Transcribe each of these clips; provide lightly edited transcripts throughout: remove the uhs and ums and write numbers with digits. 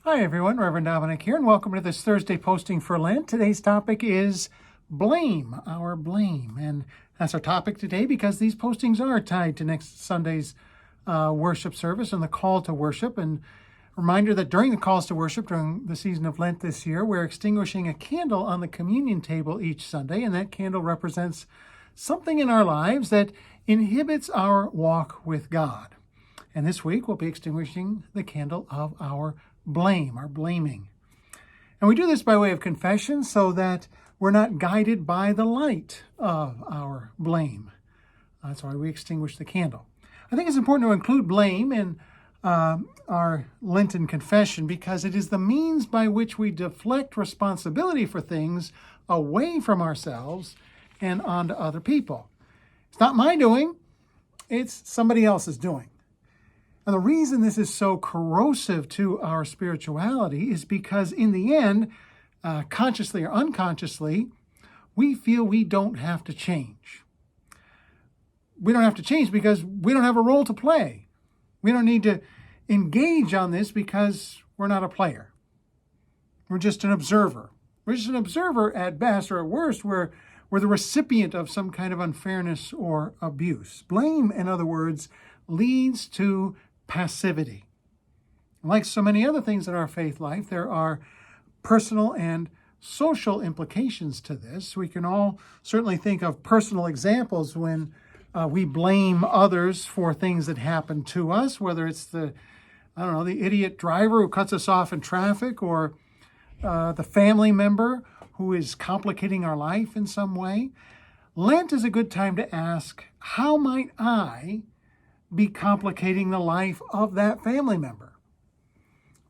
Hi everyone, Reverend Dominic here, and welcome to this Thursday posting for Lent. Today's topic is blame, our blame. And that's our topic today because these postings are tied to next Sunday's worship service and the call to worship. And reminder that during the calls to worship, during the season of Lent this year, we're extinguishing a candle on the communion table each Sunday, and that candle represents something in our lives that inhibits our walk with God. And this week we'll be extinguishing the candle of our blame, our blaming. And we do this by way of confession so that we're not guided by the light of our blame. That's why we extinguish the candle. I think it's important to include blame in our Lenten confession because it is the means by which we deflect responsibility for things away from ourselves and onto other people. It's not my doing, it's somebody else's doing. And the reason this is so corrosive to our spirituality is because in the end, consciously or unconsciously, we feel we don't have to change. We don't have to change because we don't have a role to play. We don't need to engage on this because we're not a player. We're just an observer. We're just an observer at best, or at worst, we're the recipient of some kind of unfairness or abuse. Blame, in other words, leads to passivity. Like so many other things in our faith life, there are personal and social implications to this. We can all certainly think of personal examples when we blame others for things that happen to us, whether it's the idiot driver who cuts us off in traffic, or the family member who is complicating our life in some way. Lent is a good time to ask, how might I be complicating the life of that family member?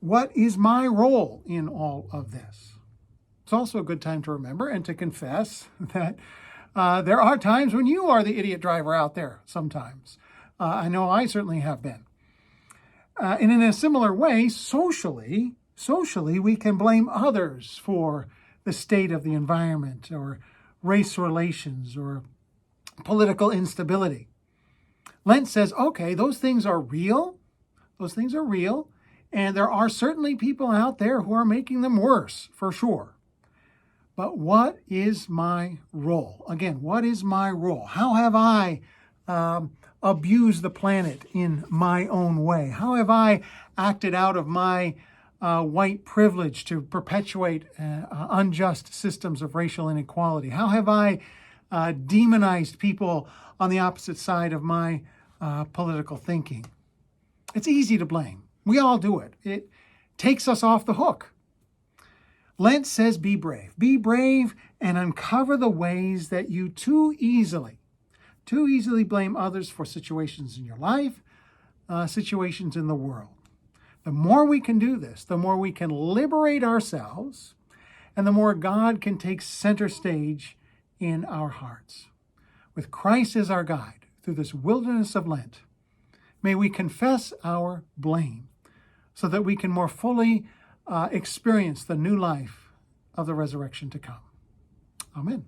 What is my role in all of this? It's also a good time to remember and to confess that there are times when you are the idiot driver out there sometimes. I know I certainly have been. And in a similar way, socially, we can blame others for the state of the environment, or race relations, or political instability. Lent says, okay, those things are real. Those things are real. And there are certainly people out there who are making them worse, for sure. But what is my role? Again, what is my role? How have I abused the planet in my own way? How have I acted out of my white privilege to perpetuate unjust systems of racial inequality? How have I demonized people on the opposite side of my political thinking? It's easy to blame. We all do it. It takes us off the hook. Lent says be brave. Be brave and uncover the ways that you too easily blame others for situations in your life, situations in the world. The more we can do this, the more we can liberate ourselves, and the more God can take center stage in our hearts. With Christ as our guide through this wilderness of Lent, may we confess our blame so that we can more fully experience the new life of the resurrection to come. Amen.